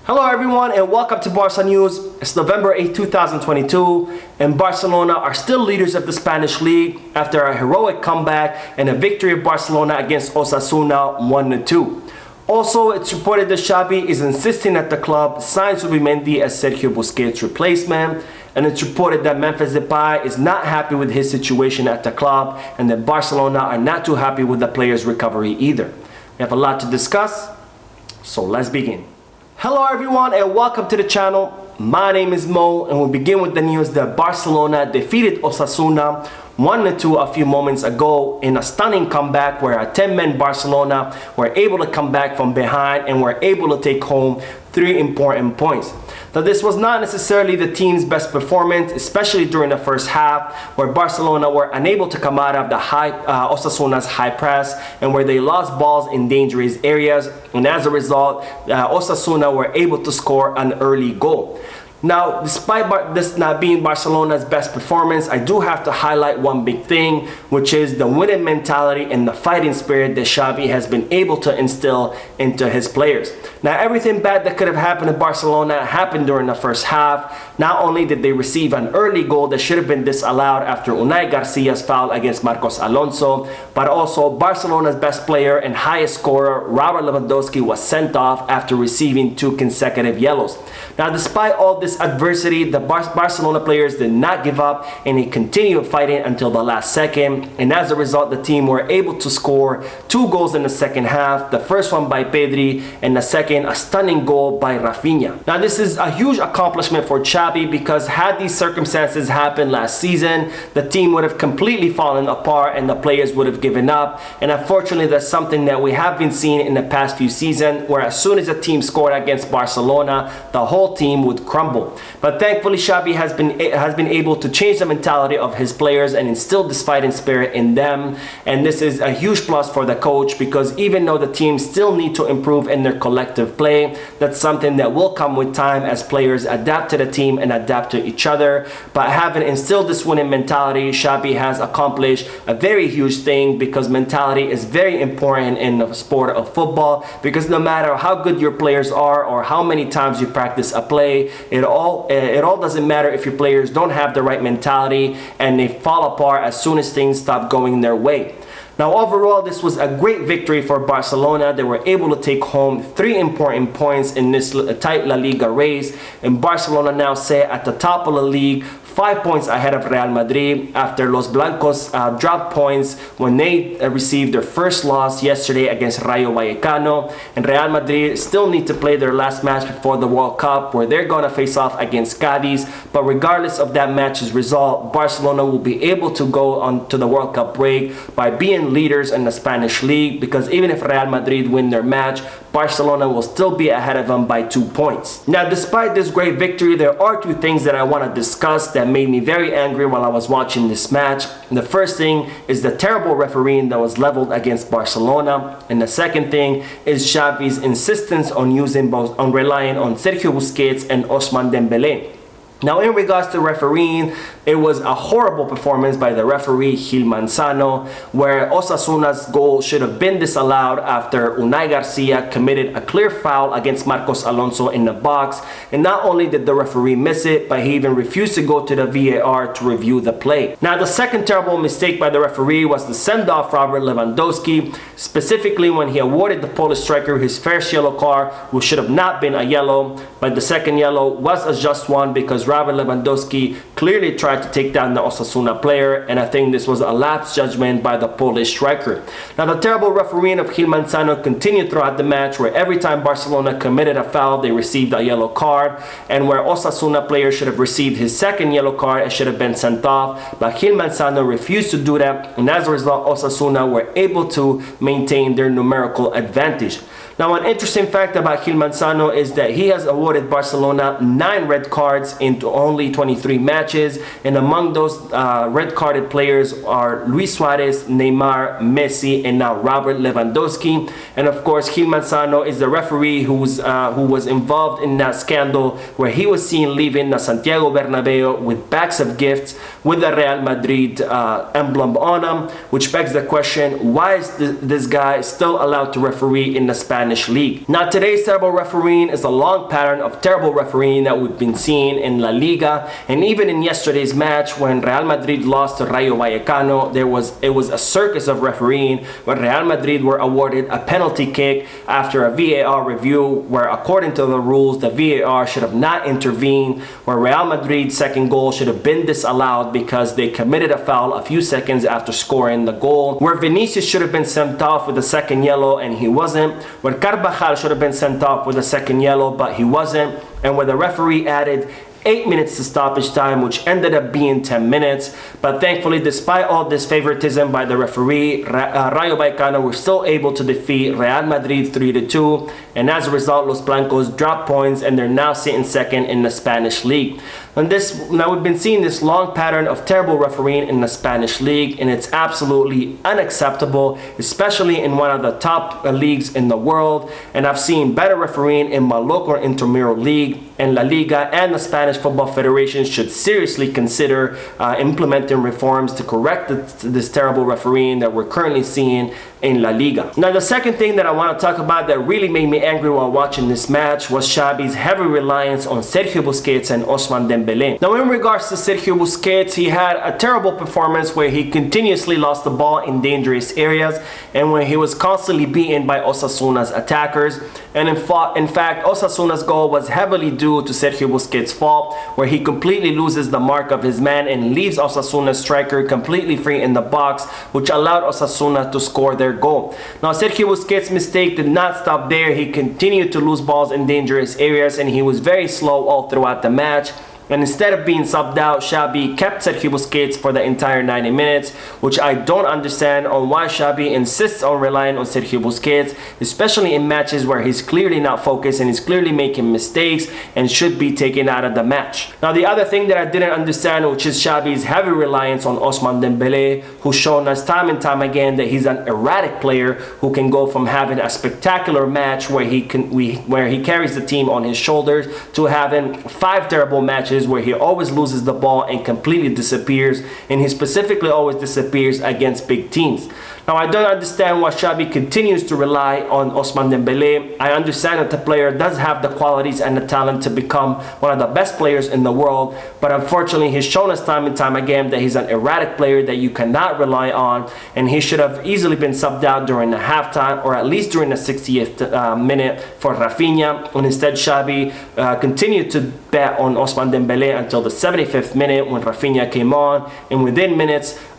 Hello everyone and welcome to Barca News. It's November 8, 2022 and Barcelona are still leaders of the Spanish League after a heroic comeback and a victory of Barcelona against Osasuna 1-2. Also, it's reported that Xavi is insisting that the club sign Zubimendi as Sergio Busquets' replacement, and it's reported that Memphis Depay is not happy with his situation at the club and that Barcelona are not too happy with the player's recovery either. We have a lot to discuss, so let's begin. Hello everyone and welcome to the channel. My name is Mo and we'll begin with the news that Barcelona defeated Osasuna 1-2 a few moments ago in a stunning comeback where a 10-man Barcelona were able to come back from behind and were able to take home 3 important points. Now this was not necessarily the team's best performance, especially during the first half where Barcelona were unable to come out of the Osasuna's high press and where they lost balls in dangerous areas, and as a result Osasuna were able to score an early goal. Now, despite this not being Barcelona's best performance, I do have to highlight one big thing, which is the winning mentality and the fighting spirit that Xavi has been able to instill into his players. Now, everything bad that could have happened to Barcelona happened during the first half. Not only did they receive an early goal that should have been disallowed after Unai Garcia's foul against Marcos Alonso, but also Barcelona's best player and highest scorer, Robert Lewandowski, was sent off after receiving 2 consecutive yellows. Now, despite all this adversity, the Barcelona players did not give up and they continued fighting until the last second, and as a result the team were able to score 2 goals in the second half, the first one by Pedri and the second a stunning goal by Rafinha. Now this is a huge accomplishment for Xavi because had these circumstances happened last season, the team would have completely fallen apart and the players would have given up, and unfortunately that's something that we have been seeing in the past few seasons where as soon as a team scored against Barcelona, the whole team would crumble. But thankfully Xavi has been able to change the mentality of his players and instill this fighting spirit in them, and this is a huge plus for the coach because even though the team still need to improve in their collective play, that's something that will come with time as players adapt to the team and adapt to each other. But having instilled this winning mentality, Xavi has accomplished a very huge thing because mentality is very important in the sport of football, because no matter how good your players are or how many times you practice a play, it all doesn't matter if your players don't have the right mentality and they fall apart as soon as things stop going their way. Now overall, this was a great victory for Barcelona. They were able to take home 3 important points in this tight La Liga race, and Barcelona now sit at the top of the league, 5 points ahead of Real Madrid after Los Blancos dropped points when they received their first loss yesterday against Rayo Vallecano, and Real Madrid still need to play their last match before the World Cup where they're going to face off against Cadiz. But regardless of that match's result, Barcelona will be able to go on to the World Cup break by being leaders in the Spanish League, because even if Real Madrid win their match, Barcelona will still be ahead of them by 2 points. Now, despite this great victory, there are 2 things that I want to discuss that made me very angry while I was watching this match. And the first thing is the terrible refereeing that was leveled against Barcelona, and the second thing is Xavi's insistence on relying on Sergio Busquets and Ousmane Dembélé. Now, in regards to refereeing, it was a horrible performance by the referee Gil Manzano, where Osasuna's goal should have been disallowed after Unai Garcia committed a clear foul against Marcos Alonso in the box, and not only did the referee miss it, but he even refused to go to the VAR to review the play. Now, the second terrible mistake by the referee was the send-off Robert Lewandowski, specifically when he awarded the Polish striker his first yellow card, which should have not been a yellow, but the second yellow was a just one because Robert Lewandowski clearly tried to take down the Osasuna player, and I think this was a lapse judgment by the Polish striker. Now, the terrible refereeing of Gil Manzano continued throughout the match, where every time Barcelona committed a foul, they received a yellow card, and where Osasuna player should have received his second yellow card and should have been sent off, but Gil Manzano refused to do that, and as a result, Osasuna were able to maintain their numerical advantage. Now, an interesting fact about Gil Manzano is that he has awarded Barcelona 9 red cards in only 23 matches, and among those red-carded players are Luis Suarez, Neymar, Messi, and now Robert Lewandowski. And of course, Gil Manzano is the referee who was involved in that scandal where he was seen leaving the Santiago Bernabeu with bags of gifts with the Real Madrid emblem on him, which begs the question, why is this guy still allowed to referee in the Spanish Spanish league. Now today's terrible refereeing is a long pattern of terrible refereeing that we've been seeing in La Liga, and even in yesterday's match when Real Madrid lost to Rayo Vallecano, it was a circus of refereeing where Real Madrid were awarded a penalty kick after a VAR review where, according to the rules, the VAR should have not intervened, where Real Madrid's second goal should have been disallowed because they committed a foul a few seconds after scoring the goal, where Vinicius should have been sent off with a second yellow and he wasn't, where Carvajal should have been sent off with a second yellow but he wasn't, and where the referee added 8 minutes to stoppage time, which ended up being 10 minutes. But thankfully, despite all this favoritism by the referee, Rayo Vallecano were still able to defeat Real Madrid 3-2, and as a result, Los Blancos dropped points and they're now sitting second in the Spanish league. Now we've been seeing this long pattern of terrible refereeing in the Spanish league, and it's absolutely unacceptable, especially in one of the top leagues in the world. And I've seen better refereeing in my local intramural league, and La Liga and the Spanish Football Federation should seriously consider implementing reforms to correct this terrible refereeing that we're currently seeing in La Liga. Now the second thing that I want to talk about that really made me angry while watching this match was Xavi's heavy reliance on Sergio Busquets and Ousmane Dembélé. Now in regards to Sergio Busquets, he had a terrible performance where he continuously lost the ball in dangerous areas and when he was constantly beaten by Osasuna's attackers. And in fact, Osasuna's goal was heavily due to Sergio Busquets' fault, where he completely loses the mark of his man and leaves Osasuna's striker completely free in the box, which allowed Osasuna to score their goal. Now Sergio Busquets' mistake did not stop there. He continued to lose balls in dangerous areas and he was very slow all throughout the match. And instead of being subbed out, Xavi kept Sergio Busquets for the entire 90 minutes, which I don't understand on why Xavi insists on relying on Sergio Busquets, especially in matches where he's clearly not focused and he's clearly making mistakes and should be taken out of the match. Now the other thing that I didn't understand, which is Xavi's heavy reliance on Ousmane Dembélé, who's shown us time and time again that he's an erratic player who can go from having a spectacular match where he carries the team on his shoulders to having 5 terrible matches where he always loses the ball and completely disappears, and he specifically always disappears against big teams. Now I don't understand why Xavi continues to rely on Ousmane Dembélé. I understand that the player does have the qualities and the talent to become one of the best players in the world, but unfortunately he's shown us time and time again that he's an erratic player that you cannot rely on, and he should have easily been subbed out during the halftime or at least during the 60th minute for Rafinha, and instead Xavi continued to bet on Ousmane Dembélé until the 75th minute when Rafinha came on, and within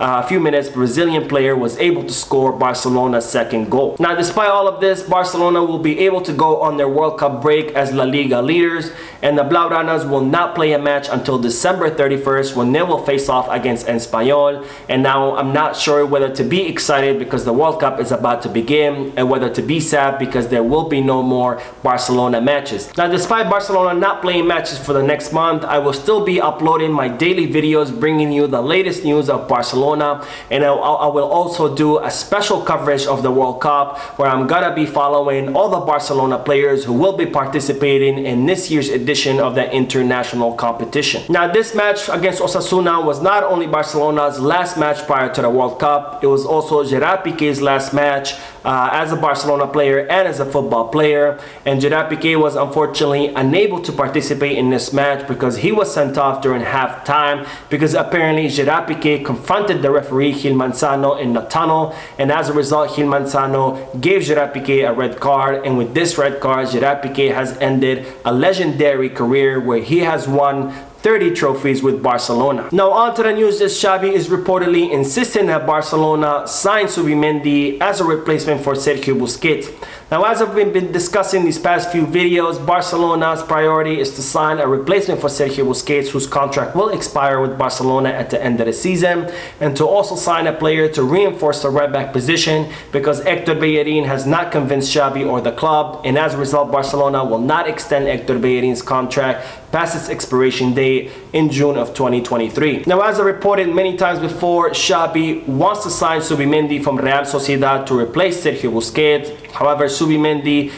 a few minutes, Brazilian player was able to score Barcelona's second goal. Now despite all of this, Barcelona will be able to go on their World Cup break as La Liga leaders, and the Blaugranas will not play a match until December 31st when they will face off against Espanyol. And now I'm not sure whether to be excited because the World Cup is about to begin and whether to be sad because there will be no more Barcelona matches. Now despite Barcelona not playing matches for the next month, I will still be uploading my daily videos bringing you the latest news of Barcelona, and I will also do a special coverage of the World Cup where I'm gonna be following all the Barcelona players who will be participating in this year's edition of the international competition. Now this match against Osasuna was not only Barcelona's last match prior to the World Cup, it was also Gerard Pique's last match as a Barcelona player and as a football player, and Gerard Pique was unfortunately unable to participate in this match because he was sent off during halftime because apparently Gerard Pique confronted the referee Gil Manzano in the tunnel, and as a result Gil Manzano gave Gerard Pique a red card, and with this red card Gerard Pique has ended a legendary career where he has won 30 trophies with Barcelona. Now on to the news that Xavi is reportedly insisting that Barcelona sign Zubimendi as a replacement for Sergio Busquets. Now as I've been discussing these past few videos, Barcelona's priority is to sign a replacement for Sergio Busquets, whose contract will expire with Barcelona at the end of the season, and to also sign a player to reinforce the right back position because Hector Bellerin has not convinced Xavi or the club, and as a result Barcelona will not extend Hector Bellerin's contract past its expiration date in June of 2023. Now as I reported many times before, Xavi wants to sign Zubimendi from Real Sociedad to replace Sergio Busquets. However, Zubimendi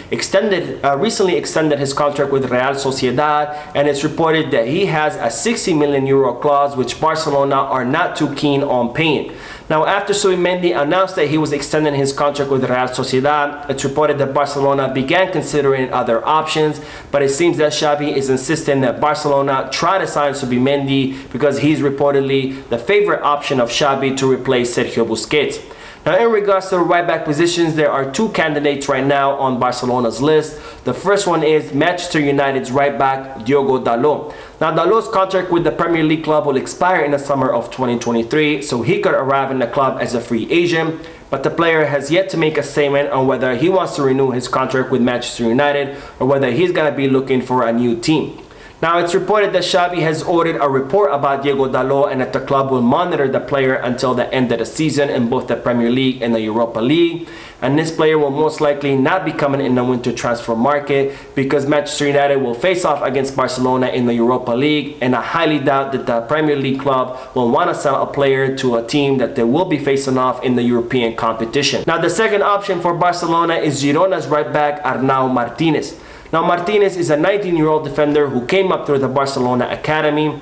recently extended his contract with Real Sociedad, and it's reported that he has a 60 million euro clause which Barcelona are not too keen on paying. Now, after Zubimendi announced that he was extending his contract with Real Sociedad, it's reported that Barcelona began considering other options, but it seems that Xavi is insisting that Barcelona try to sign Zubimendi because he's reportedly the favorite option of Xavi to replace Sergio Busquets. Now, in regards to the right back positions, there are two candidates right now on Barcelona's list. The first one is Manchester United's right back, Diogo Dalot. Now, Dalot's contract with the Premier League club will expire in the summer of 2023, so he could arrive in the club as a free agent. But the player has yet to make a statement on whether he wants to renew his contract with Manchester United or whether he's going to be looking for a new team. Now, it's reported that Xavi has ordered a report about Diogo Dalot and that the club will monitor the player until the end of the season in both the Premier League and the Europa League. And this player will most likely not be coming in the winter transfer market because Manchester United will face off against Barcelona in the Europa League, and I highly doubt that the Premier League club will want to sell a player to a team that they will be facing off in the European competition. Now, the second option for Barcelona is Girona's right back, Arnau Martínez. Now, Martinez is a 19-year-old defender who came up through the Barcelona academy.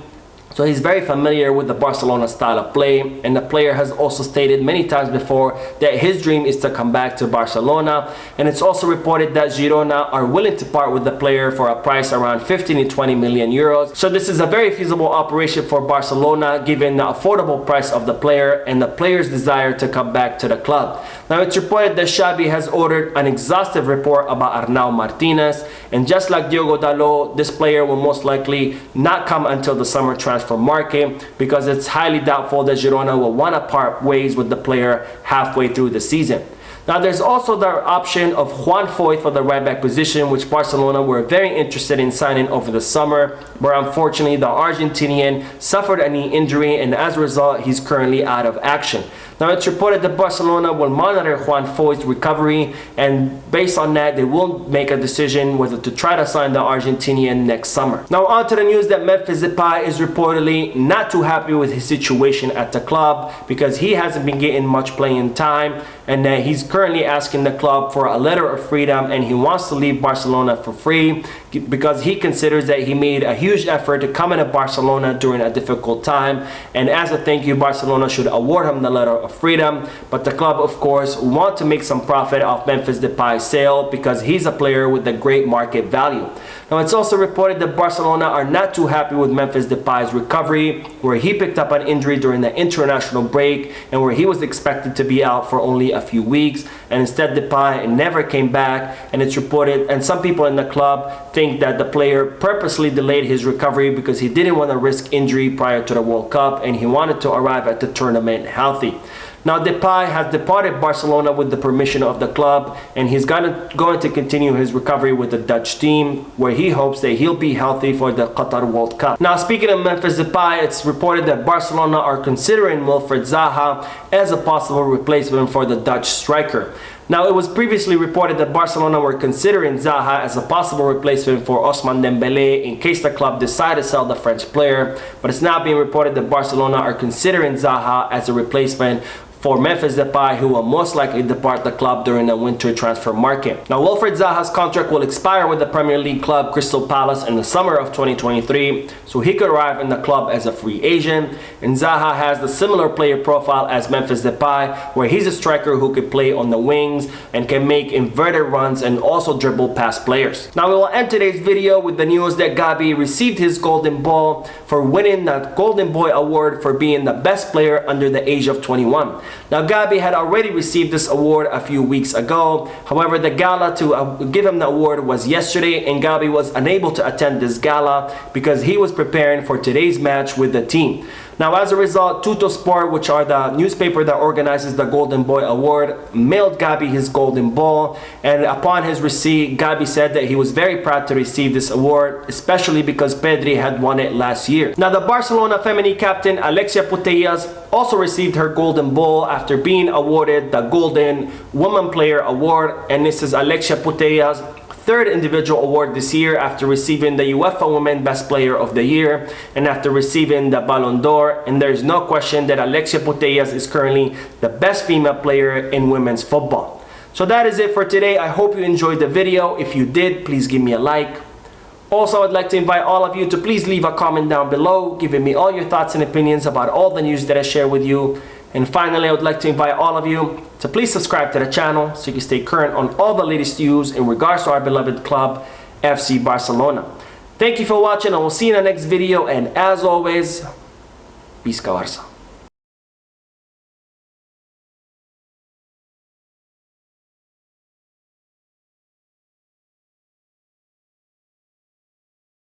So he's very familiar with the Barcelona style of play, and the player has also stated many times before that his dream is to come back to Barcelona. And it's also reported that Girona are willing to part with the player for a price around 15 to 20 million euros. So this is a very feasible operation for Barcelona given the affordable price of the player and the player's desire to come back to the club. Now, it's reported that Xavi has ordered an exhaustive report about Arnau Martínez, and just like Diogo Dalot, this player will most likely not come until the summer transfer market because it's highly doubtful that Girona will want to part ways with the player halfway through the season. Now, there's also the option of Juan Foyth for the right back position, which Barcelona were very interested in signing over the summer, where unfortunately the Argentinian suffered a knee injury, and as a result he's currently out of action. Now, it's reported that Barcelona will monitor Juan Foyth's recovery, and based on that they will make a decision whether to try to sign the Argentinian next summer. Now, on to the news that Memphis Depay is reportedly not too happy with his situation at the club because he hasn't been getting much playing time, and that he's currently asking the club for a letter of freedom, and he wants to leave Barcelona for free because he considers that he made a huge effort to come into Barcelona during a difficult time, and as a thank you, Barcelona should award him the letter of freedom. But the club, of course, want to make some profit off Memphis Depay's sale because he's a player with a great market value. Now, it's also reported that Barcelona are not too happy with Memphis Depay's recovery, where he picked up an injury during the international break and where he was expected to be out for only a few weeks, and instead Depay never came back. And it's reported, and some people in the club think that the player purposely delayed his recovery because he didn't want to risk injury prior to the World Cup, and he wanted to arrive at the tournament healthy. Now, Depay has departed Barcelona with the permission of the club, and he's going to continue his recovery with the Dutch team, where he hopes that he'll be healthy for the Qatar World Cup. Now, speaking of Memphis Depay, it's reported that Barcelona are considering Wilfried Zaha as a possible replacement for the Dutch striker. Now, it was previously reported that Barcelona were considering Zaha as a possible replacement for Ousmane Dembélé in case the club decided to sell the French player, but it's now being reported that Barcelona are considering Zaha as a replacement for Memphis Depay, who will most likely depart the club during the winter transfer market. Now, Wilfried Zaha's contract will expire with the Premier League club Crystal Palace in the summer of 2023, so he could arrive in the club as a free agent. And Zaha has the similar player profile as Memphis Depay, where he's a striker who could play on the wings and can make inverted runs and also dribble past players. Now, we will end today's video with the news that Xavi received his Golden Ball for winning the Golden Boy Award for being the best player under the age of 21. Now, Xavi had already received this award a few weeks ago. However, the gala to give him the award was yesterday, and Xavi was unable to attend this gala because he was preparing for today's match with the team. Now, as a result, Tuttosport, which are the newspaper that organizes the Golden Boy Award, mailed Xavi his Golden Ball, and upon his receipt, Xavi said that he was very proud to receive this award, especially because Pedri had won it last year. Now, the Barcelona feminine captain Alexia Putellas also received her Golden Ball after being awarded the Golden Woman Player Award, and this is Alexia Putellas' third individual award this year after receiving the UEFA Women Best Player of the Year and after receiving the Ballon d'Or, and there is no question that Alexia Putellas is currently the best female player in women's football. So that is it for today. I hope you enjoyed the video. If you did, please give me a like. Also, I'd like to invite all of you to please leave a comment down below, giving me all your thoughts and opinions about all the news that I share with you. And finally, I would like to invite all of you to please subscribe to the channel so you can stay current on all the latest news in regards to our beloved club, FC Barcelona. Thank you for watching, and we'll see you in the next video. And as always, Peace, Barça.